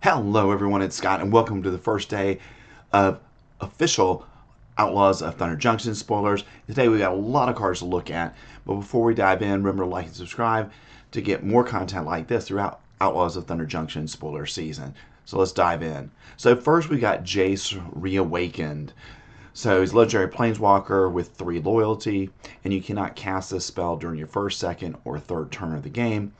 Hello, everyone. It's Scott, and welcome to the first day of official Outlaws of Thunder Junction spoilers. Today, we got a lot of cards to look at, but before we dive in, remember to like and subscribe to get more content like this throughout Outlaws of Thunder Junction spoiler season. So let's dive in. So first, we got Jace Reawakened. So he's a legendary planeswalker with 3 loyalty, and you cannot cast this spell during your first, second, or third turn of the game.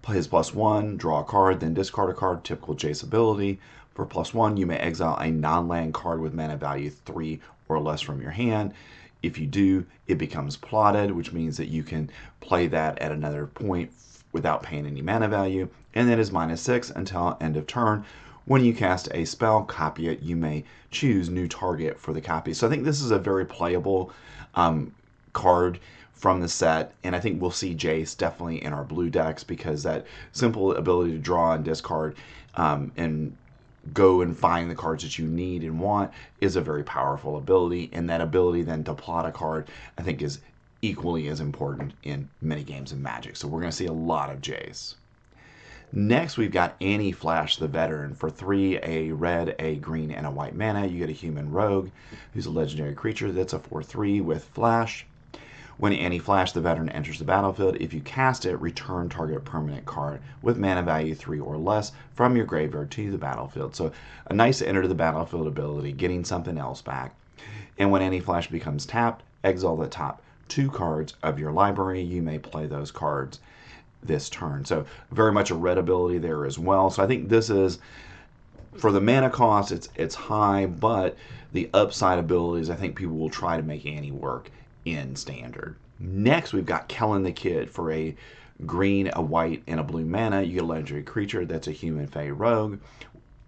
Play his +1, draw a card, then discard a card, typical Jace ability. For +1, you may exile a non-land card with mana value 3 or less from your hand. If you do, it becomes plotted, which means that you can play that at another point without paying any mana value. And then is -6 until end of turn. When you cast a spell, copy it, you may choose new target for the copy. So I think this is a very playable card from the set, and I think we'll see Jace definitely in our blue decks because that simple ability to draw and discard and go and find the cards that you need and want is a very powerful ability, and that ability then to plot a card I think is equally as important in many games of Magic. So we're going to see a lot of Jace. Next, we've got Annie Flash the Veteran. For 3, a red, a green, and a white mana, you get a human rogue who's a legendary creature that's a 4/3 with Flash. When Annie Flash the Veteran enters the battlefield, if you cast it, return target permanent card with mana value 3 or less from your graveyard to the battlefield. So a nice enter to the battlefield ability, getting something else back. And when Annie Flash becomes tapped, exile the top 2 cards of your library. You may play those cards this turn. So very much a red ability there as well. So I think this is, for the mana cost, it's high, but the upside abilities, I think people will try to make Annie work in standard. Next, we've got Kellen the Kid. For a green, a white, and a blue mana, you get a legendary creature that's a human fey rogue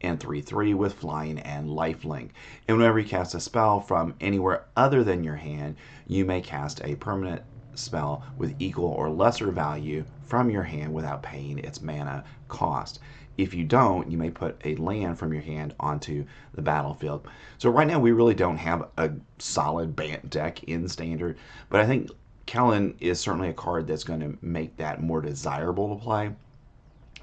and 3/3 with flying and lifelink. And whenever you cast a spell from anywhere other than your hand, you may cast a permanent spell with equal or lesser value from your hand without paying its mana cost. If you don't, you may put a land from your hand onto the battlefield. So right now we really don't have a solid Bant deck in standard, but I think Kellen is certainly a card that's going to make that more desirable to play.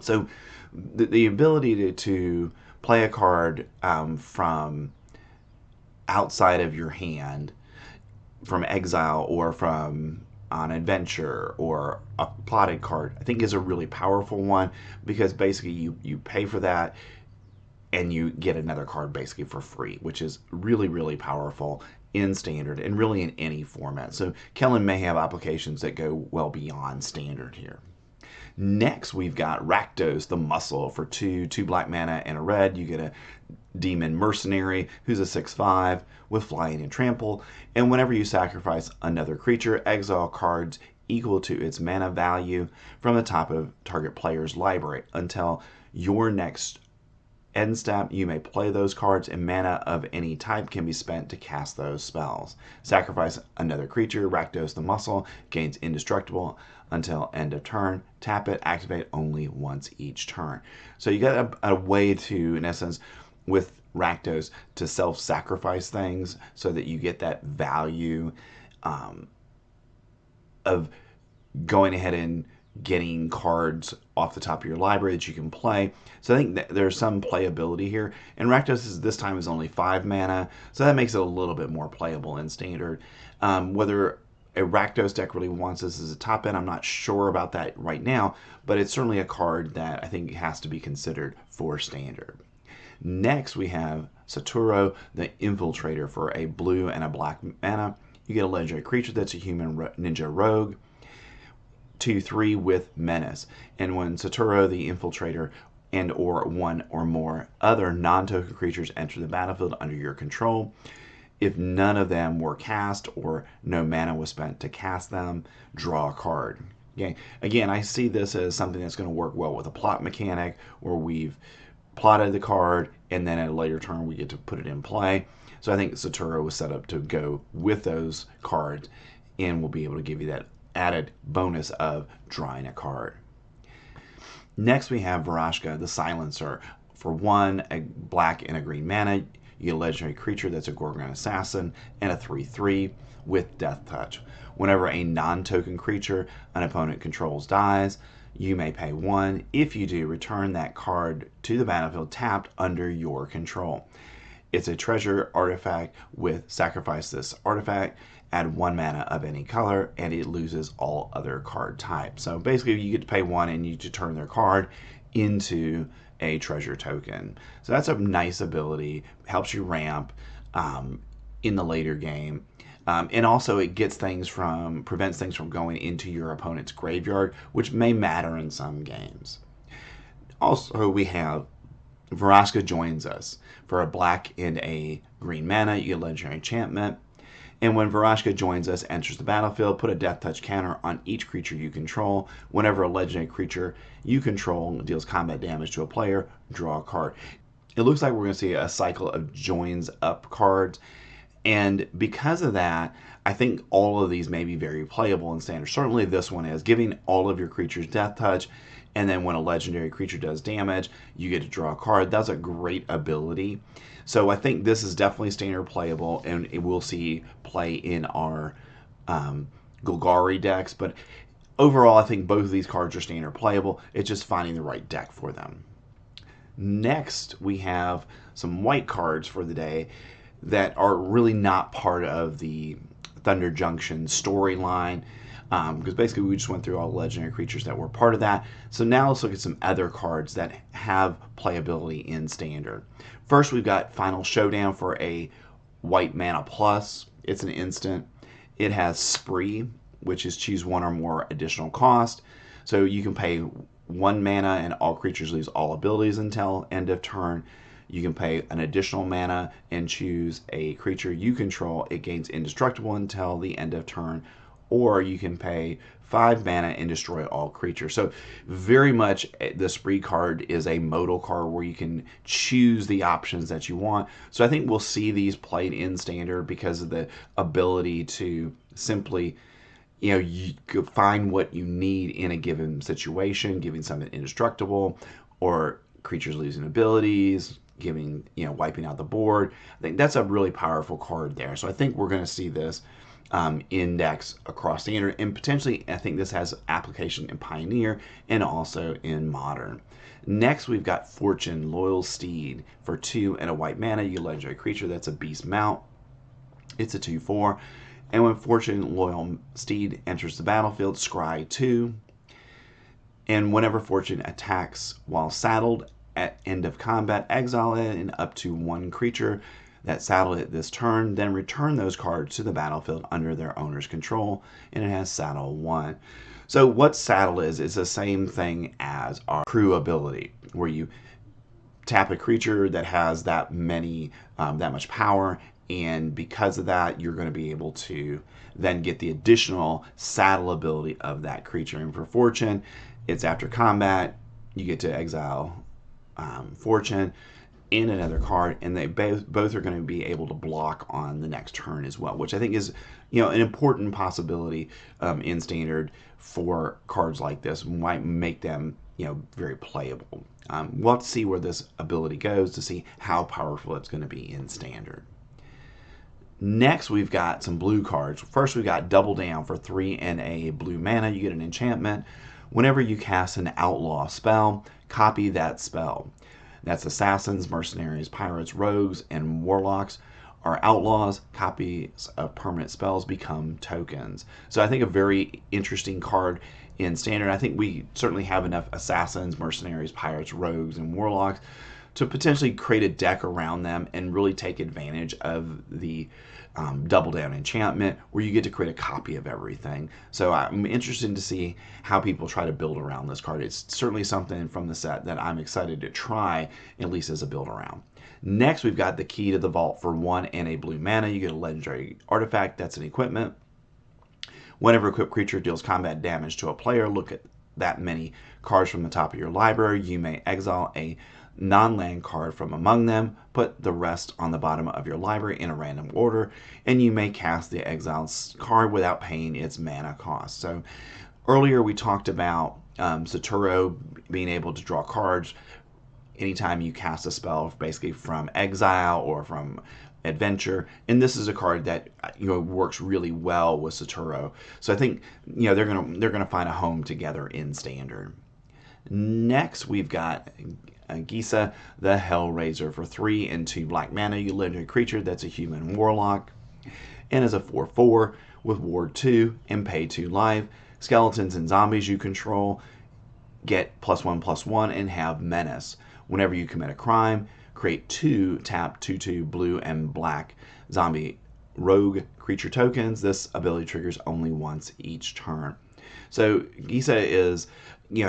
So the ability to play a card from outside of your hand, from exile or from an adventure or a plotted card, I think is a really powerful one, because basically you pay for that and you get another card basically for free, which is really, really powerful in standard and really in any format. So Kellen may have applications that go well beyond standard here. Next, we've got Rakdos the Muscle. For 2 black mana and a red, you get a demon mercenary who's a 6/5 with flying and trample. And whenever you sacrifice another creature, exile cards equal to its mana value from the top of target player's library. Until your next end step, you may play those cards, and mana of any type can be spent to cast those spells. Sacrifice another creature. Rakdos the Muscle gains indestructible until end of turn. Tap it, activate only once each turn. So you got a way to, in essence, with Rakdos, to self-sacrifice things so that you get that value of going ahead and getting cards off the top of your library that you can play. So I think that there's some playability here. And Rakdos this time is only 5 mana, so that makes it a little bit more playable in standard. Whether a Rakdos deck really wants this as a top end, I'm not sure about that right now, but it's certainly a card that I think has to be considered for standard. Next, we have Saturo the Infiltrator. For a blue and a black mana, you get a legendary creature that's a human ninja rogue, 2/3 with menace. And when Saturo the Infiltrator and or one or more other non-token creatures enter the battlefield under your control, if none of them were cast or no mana was spent to cast them, draw a card. Okay. Again, I see this as something that's going to work well with a plot mechanic, where we've plotted the card and then at a later turn we get to put it in play. So I think Saturo was set up to go with those cards and will be able to give you that added bonus of drawing a card. Next, we have Varashka the Silencer. For 1, a black and a green mana, you get a legendary creature that's a Gorgon Assassin and a 3/3 with Death Touch. Whenever a non-token creature an opponent controls dies, you may pay 1. If you do, return that card to the battlefield tapped under your control. It's a treasure artifact with sacrifice this artifact, add 1 mana of any color, and it loses all other card types. So basically, you get to pay 1 and you get to turn their card into a treasure token. So that's a nice ability, helps you ramp in the later game. And also it prevents things from going into your opponent's graveyard, which may matter in some games. Also, we have Vraska joins us. For a black and a green mana, you get a legendary enchantment. And when Vraska joins us, enters the battlefield, put a death touch counter on each creature you control. Whenever a legendary creature you control deals combat damage to a player, draw a card. It looks like we're going to see a cycle of joins up cards. And because of that, I think all of these may be very playable in standard. Certainly this one is, giving all of your creatures death touch, and then when a legendary creature does damage, you get to draw a card. That's a great ability. So I think this is definitely standard playable, and it will see play in our Golgari decks. But overall, I think both of these cards are standard playable. It's just finding the right deck for them. Next, we have some white cards for the day that are really not part of the Thunder Junction storyline, because basically we just went through all the legendary creatures that were part of that. So now let's look at some other cards that have playability in standard. First, we've got Final Showdown for a white mana plus. It's an instant. It has Spree, which is choose 1 or more additional cost. So you can pay 1 mana and all creatures lose all abilities until end of turn. You can pay an additional mana and choose a creature you control. It gains indestructible until the end of turn. Or you can pay 5 mana and destroy all creatures. So very much the Spree card is a modal card where you can choose the options that you want. So I think we'll see these played in standard because of the ability to simply, you could find what you need in a given situation, giving something indestructible or creatures losing abilities, wiping out the board. I think that's a really powerful card there. So I think we're going to see this index across standard, and potentially I think this has application in Pioneer and also in Modern. Next, we've got Fortune, Loyal Steed. For 2 and a white mana, you get a legendary creature that's a beast mount. It's a 2/4. And when Fortune, Loyal Steed enters the battlefield, scry 2. And whenever Fortune attacks while saddled, at end of combat, exile it and up to 1 creature that saddled it this turn, then return those cards to the battlefield under their owner's control, and it has Saddle 1. So what Saddle is the same thing as our crew ability, where you tap a creature that has that much power, and because of that, you're going to be able to then get the additional saddle ability of that creature. And for Fortune, it's after combat, you get to exile Fortune in another card, and they both are going to be able to block on the next turn as well, which I think is an important possibility in standard for cards like this. Might make them very playable. We'll have to see where this ability goes to see how powerful it's going to be in standard. Next, we've got some blue cards. First, we've got Double Down. For 3 and a blue mana, you get an enchantment. Whenever you cast an Outlaw spell, copy that spell. That's assassins, mercenaries, pirates, rogues, and warlocks are outlaws. Copies of permanent spells become tokens. So I think a very interesting card in standard. I think we certainly have enough assassins, mercenaries, pirates, rogues, and warlocks to potentially create a deck around them and really take advantage of the Double Down enchantment, where you get to create a copy of everything. So I'm interested to see how people try to build around this card. It's certainly something from the set that I'm excited to try, at least as a build around. Next, we've got the Key to the Vault. For 1 and a blue mana, you get a legendary artifact. That's an equipment. Whenever equipped creature deals combat damage to a player, look at that many cards from the top of your library. You may exile a non-land card from among them, put the rest on the bottom of your library in a random order, and you may cast the exiled card without paying its mana cost. So earlier we talked about Saturo being able to draw cards anytime you cast a spell basically from exile or from adventure, and this is a card that works really well with Satoru. So I think they're gonna find a home together in Standard. Next, we've got Gisa, the Hellraiser. For 3 and 2 black mana, you legendary creature that's a human warlock, and is a 4/4 with Ward 2 and pay 2 life. Skeletons and zombies you control get +1/+1 and have menace. Whenever you commit a crime, create 2 tap 2/2 blue and black zombie rogue creature tokens. This ability triggers only once each turn. So Gisa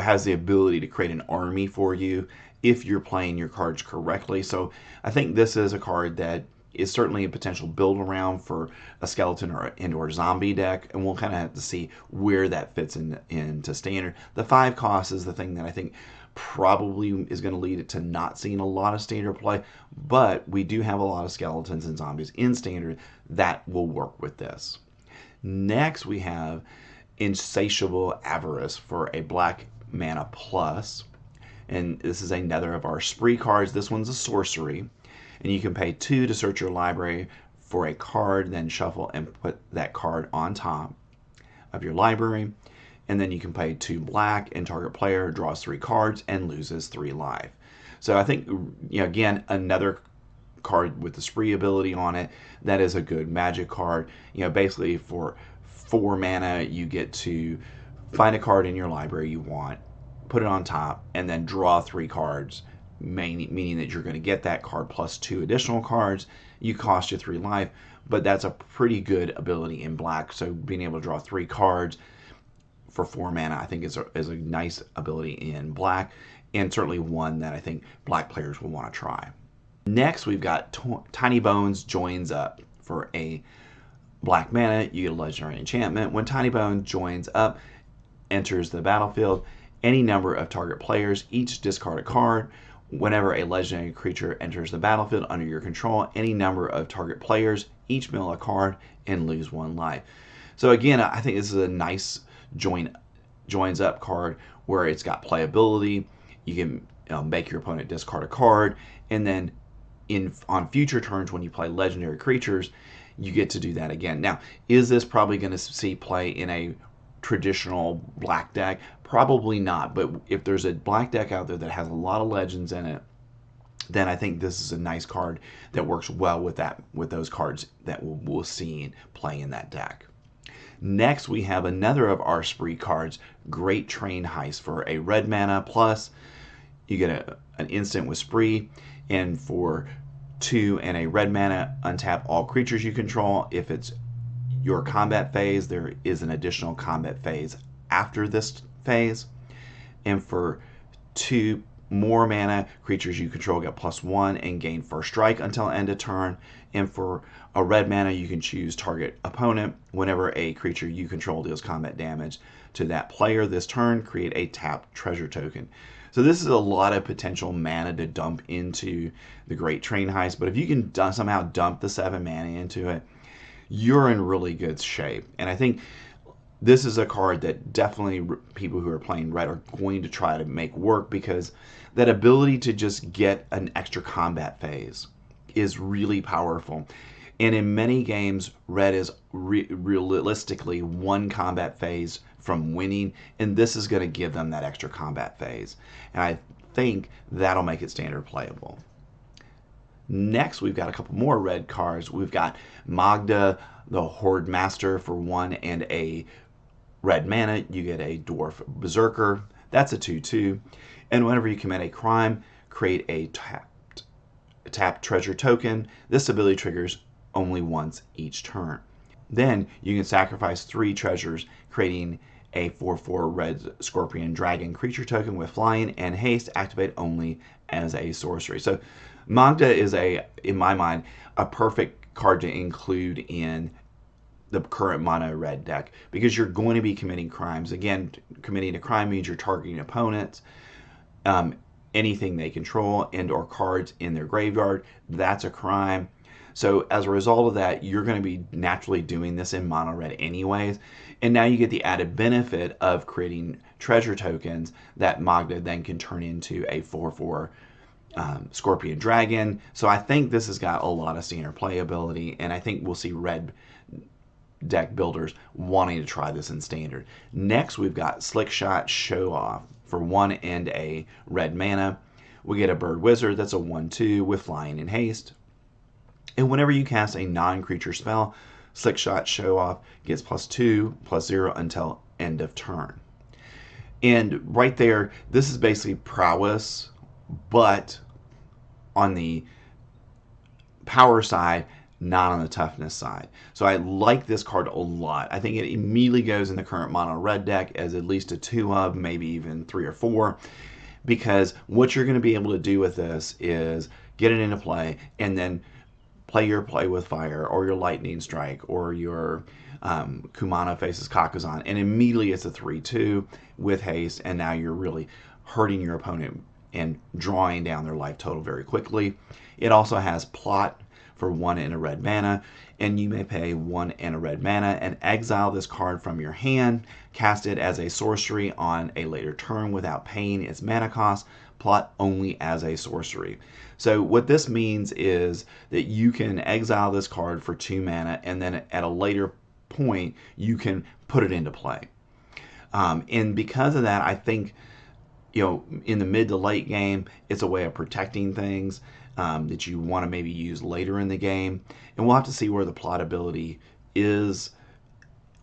has the ability to create an army for you if you're playing your cards correctly. So I think this is a card that is certainly a potential build around for a skeleton or zombie deck, and we'll kind of have to see where that fits into Standard. The 5 cost is the thing that I think probably is going to lead it to not seeing a lot of Standard play, but we do have a lot of skeletons and zombies in Standard that will work with this. Next, we have Insatiable Avarice for a black mana plus, and this is another of our spree cards. This one's a sorcery, and you can pay 2 to search your library for a card, then shuffle and put that card on top of your library, and then you can pay 2 black, and target player draws 3 cards and loses 3 life. So I think, again, another card with the spree ability on it that is a good magic card. Basically for 4 mana, you get to find a card in your library you want, put it on top, and then draw 3 cards, meaning that you're going to get that card plus 2 additional cards. You cost you 3 life, but that's a pretty good ability in black. So being able to draw 3 cards for 4 mana, I think is a nice ability in black, and certainly one that I think black players will want to try. Next, we've got Tiny Bones Joins Up. For a black mana, you get a legendary enchantment. When Tiny Bones joins up, enters the battlefield, any number of target players each discard a card. Whenever a legendary creature enters the battlefield under your control, any number of target players each mill a card and lose 1 life. So again, I think this is a nice joins up card where it's got playability. You can make your opponent discard a card, and then on future turns when you play legendary creatures, you get to do that again. Now, is this probably going to see play in a traditional black deck? Probably not, but if there's a black deck out there that has a lot of legends in it, then I think this is a nice card that works well with those cards that we'll see play in that deck. Next, we have another of our spree cards, Great Train Heist. For a red mana plus, you get an instant with spree, and for 2 and a red mana, untap all creatures you control. If it's your combat phase, there is an additional combat phase after this phase. And for 2 more mana, creatures you control get +1 and gain first strike until end of turn. And for a red mana, you can choose target opponent. Whenever a creature you control deals combat damage to that player this turn, create a tapped treasure token. So this is a lot of potential mana to dump into the Great Train Heist, but if you can somehow dump the 7 mana into it, you're in really good shape. And I think this is a card that definitely people who are playing red are going to try to make work, because that ability to just get an extra combat phase is really powerful. And in many games, red is realistically 1 combat phase from winning, and this is going to give them that extra combat phase. And I think that'll make it standard playable. Next, we've got a couple more red cards. We've got Magda, the Horde Master. For 1 and a red mana, you get a Dwarf Berserker. That's a 2/2. And whenever you commit a crime, create a tapped treasure token. This ability triggers only once each turn. Then you can sacrifice 3 treasures, creating a 4/4 red scorpion dragon creature token with flying and haste, activate only as a sorcery. So Magda is, in my mind, a perfect card to include in the current mono red deck, because you're going to be committing crimes. Again, committing a crime means you're targeting opponents, anything they control, and or cards in their graveyard. That's a crime. So as a result of that, you're going to be naturally doing this in mono red anyways. And now you get the added benefit of creating treasure tokens that Magda then can turn into a 4/4 Scorpion Dragon. So I think this has got a lot of standard playability, and I think we'll see red deck builders wanting to try this in standard. Next, we've got Slick Shot Show Off for 1 and a red mana. We get a Bird Wizard that's a 1/2 with flying and haste. And whenever you cast a non-creature spell, Slick Shot Show Off gets +2/+0 until end of turn. And right there, this is basically prowess, but on the power side, not on the toughness side. So I like this card a lot. I think it immediately goes in the current mono red deck as at least a 2 of, maybe even 3 or 4, because what you're going to be able to do with this is get it into play and then play your Play with Fire or your Lightning Strike or your Kumano faces Kakuzan, and immediately it's a 3/2 with haste, and now you're really hurting your opponent and drawing down their life total very quickly. It also has Plot for 1 and a red mana, and you may pay 1 and a red mana and exile this card from your hand, cast it as a sorcery on a later turn without paying its mana cost, Plot only as a sorcery. So what this means is that you can exile this card for 2 mana, and then at a later point you can put it into play. And because of that, I think, you know, in the mid to late game, it's a way of protecting things that you want to maybe use later in the game. And we'll have to see where the plot ability is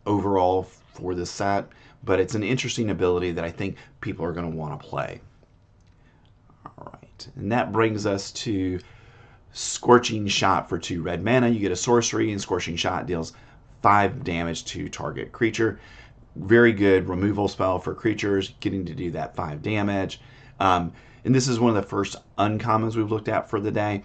overall for this set, but it's an interesting ability that I think people are going to want to play. All right, and that brings us to Scorching Shot for 2 red mana. You get a sorcery, and Scorching Shot deals 5 damage to target creature. Very good removal spell for creatures, getting to do that 5 damage. And this is one of the first uncommons we've looked at for the day.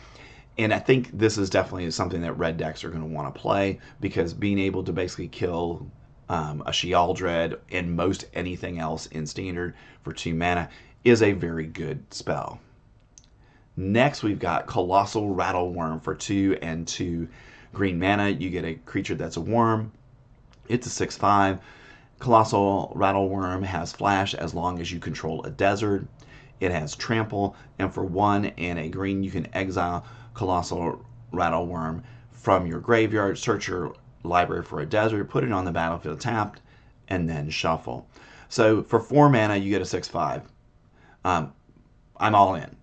And I think this is definitely something that red decks are going to want to play, because being able to basically kill a Shealdred and most anything else in standard for 2 mana is a very good spell. Next, we've got Colossal Rattle Worm for 2 and 2 green mana. You get a creature that's a worm. It's a 6/5. Colossal Rattle Worm has flash as long as you control a desert. It has trample, and for 1 and a green, you can exile Colossal Rattle Worm from your graveyard, search your library for a desert, put it on the battlefield tapped, and then shuffle. So for 4 mana, you get a 6/5. I'm all in.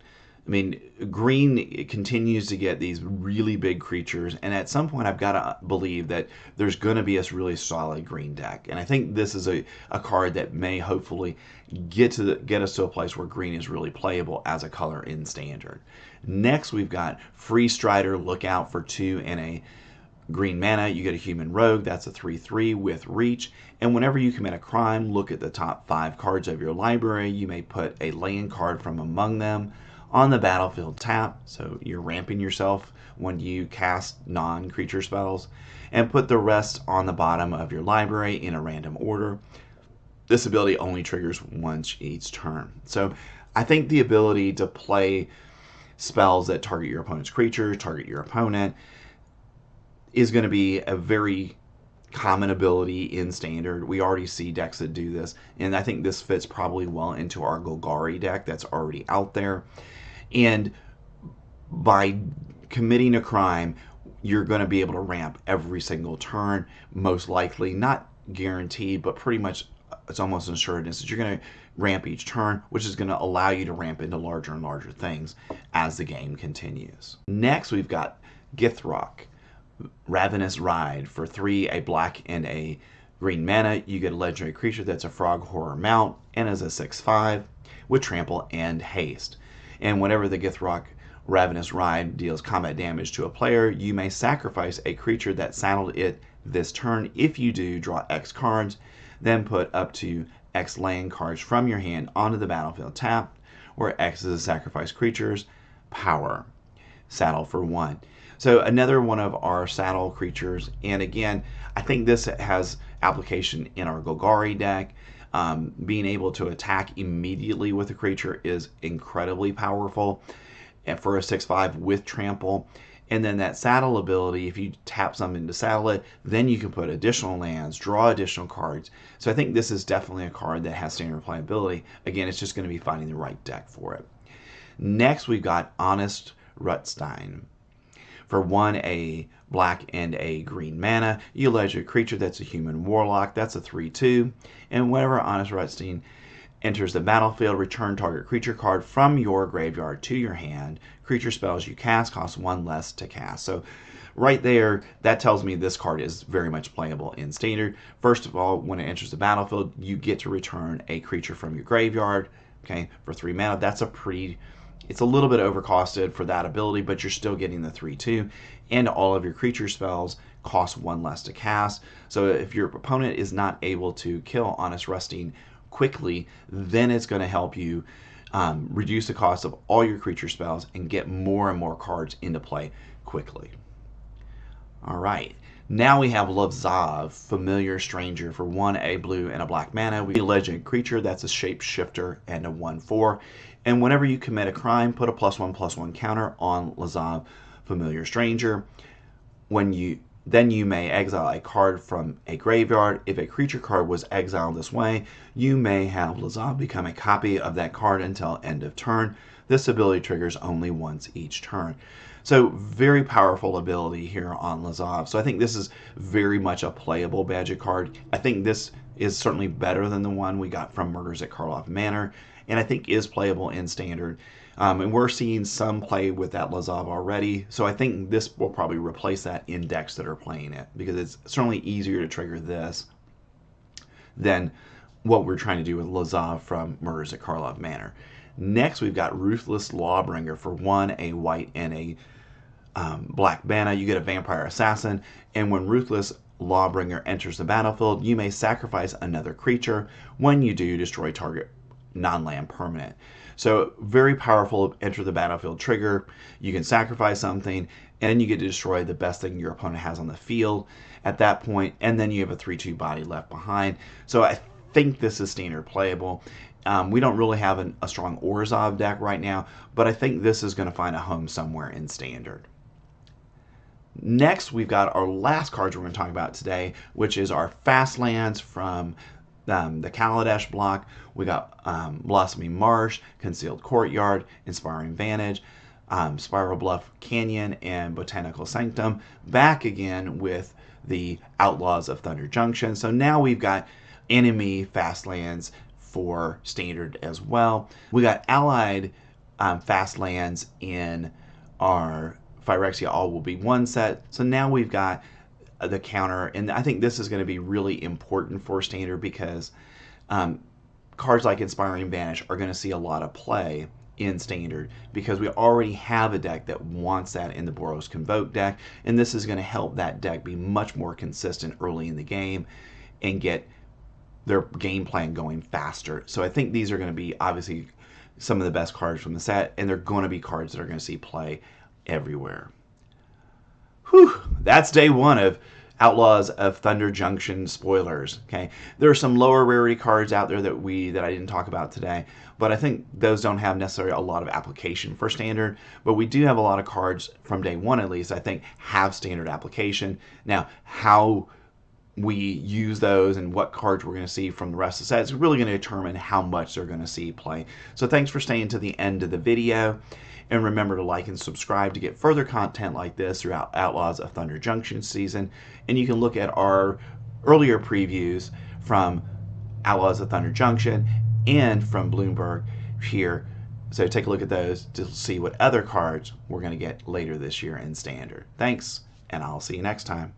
I mean, green continues to get these really big creatures, and at some point I've got to believe that there's going to be a really solid green deck. And I think this is a card that may hopefully get us to a place where green is really playable as a color in standard. Next, we've got Free Strider Lookout for 2 and a green mana. You get a human rogue, that's a 3/3 with reach, and whenever you commit a crime, look at the top 5 cards of your library. You may put a land card from among them on the battlefield tap, so you're ramping yourself when you cast non-creature spells, and put the rest on the bottom of your library in a random order. This ability only triggers once each turn. So I think the ability to play spells that target your opponent's creature, target your opponent, is going to be a very common ability in standard. We already see decks that do this, and I think this fits probably well into our Golgari deck that's already out there. And by committing a crime, you're going to be able to ramp every single turn, most likely, not guaranteed, but pretty much it's almost an assuredness that you're going to ramp each turn, which is going to allow you to ramp into larger and larger things as the game continues. Next, we've got Githrock, Ravenous Ride for 3, a black and a green mana. You get a legendary creature that's a frog horror mount and is a 6/5 with trample and haste. And whenever the Githrock Ravenous Ride deals combat damage to a player, you may sacrifice a creature that saddled it this turn. If you do, draw X cards, then put up to X land cards from your hand onto the battlefield tapped, where X is a sacrifice creature's power. Saddle for 1. So another one of our saddle creatures, and again, I think this has application in our Golgari deck. Being able to attack immediately with a creature is incredibly powerful, and for a 6/5 with trample. And then that saddle ability, if you tap something to saddle it, then you can put additional lands, draw additional cards. So I think this is definitely a card that has standard playability. Again, it's just going to be finding the right deck for it. Next, we've got Honest Rutstein. For 1, a black and a green mana, you legendary creature that's a human warlock. That's a 3/2. And whenever Honest Rutstein enters the battlefield, return target creature card from your graveyard to your hand. Creature spells you cast cost 1 less to cast. So right there, that tells me this card is very much playable in Standard. First of all, when it enters the battlefield, you get to return a creature from your graveyard, okay, for 3 mana. That's it's a little bit overcosted for that ability, but you're still getting the 3/2, and all of your creature spells cost 1 less to cast. So if your opponent is not able to kill Honest Rutstein quickly, then it's going to help you reduce the cost of all your creature spells and get more and more cards into play quickly. All right, now we have Lazav, Familiar Stranger. For 1, a blue and a black mana, we have a legend creature that's a shapeshifter and a 1/4. And whenever you commit a crime, put a +1/+1 counter on Lazav, Familiar Stranger. Then you may exile a card from a graveyard. If a creature card was exiled this way, you may have Lazav become a copy of that card until end of turn. This ability triggers only once each turn. So very powerful ability here on Lazav. So I think this is very much a playable Magic card. I think this is certainly better than the one we got from Murders at Karlov Manor, and I think is playable in Standard. And we're seeing some play with that Lazav already, so I think this will probably replace that in decks that are playing it, because it's certainly easier to trigger this than what we're trying to do with Lazav from Murders at Karlov Manor. Next, we've got Ruthless Lawbringer. For 1, a white and a black mana, you get a Vampire Assassin, and when Ruthless Lawbringer enters the battlefield, you may sacrifice another creature. When you do, destroy target non-land permanent. So very powerful enter the battlefield trigger. You can sacrifice something, and you get to destroy the best thing your opponent has on the field at that point, and then you have a 3/2 body left behind. So I think this is Standard playable. We don't really have a strong Orzhov deck right now, but I think this is going to find a home somewhere in Standard. Next, we've got our last cards we're going to talk about today, which is our fast lands from the Kaladesh block. We got Blossoming Marsh, Concealed Courtyard, Inspiring Vantage, Spiral Bluff Canyon, and Botanical Sanctum. Back again with the Outlaws of Thunder Junction. So now we've got enemy fast lands for Standard as well. We got allied fast lands in our Phyrexia All Will Be One set. So now we've got the counter, and I think this is going to be really important for Standard, because cards like Inspiring Vanish are going to see a lot of play in Standard, because we already have a deck that wants that in the Boros Convoke deck, and this is going to help that deck be much more consistent early in the game and get their game plan going faster. So I think these are going to be obviously some of the best cards from the set, and they're going to be cards that are going to see play everywhere. Whew, that's day 1 of Outlaws of Thunder Junction spoilers. Okay, there are some lower rarity cards out there that I didn't talk about today, but I think those don't have necessarily a lot of application for Standard. But we do have a lot of cards from day 1, at least, I think, have Standard application. Now, how we use those and what cards we're going to see from the rest of the set is really going to determine how much they're going to see play. So thanks for staying to the end of the video. And remember to like and subscribe to get further content like this throughout Outlaws of Thunder Junction season. And you can look at our earlier previews from Outlaws of Thunder Junction and from Bloomberg here. So take a look at those to see what other cards we're going to get later this year in Standard. Thanks, and I'll see you next time.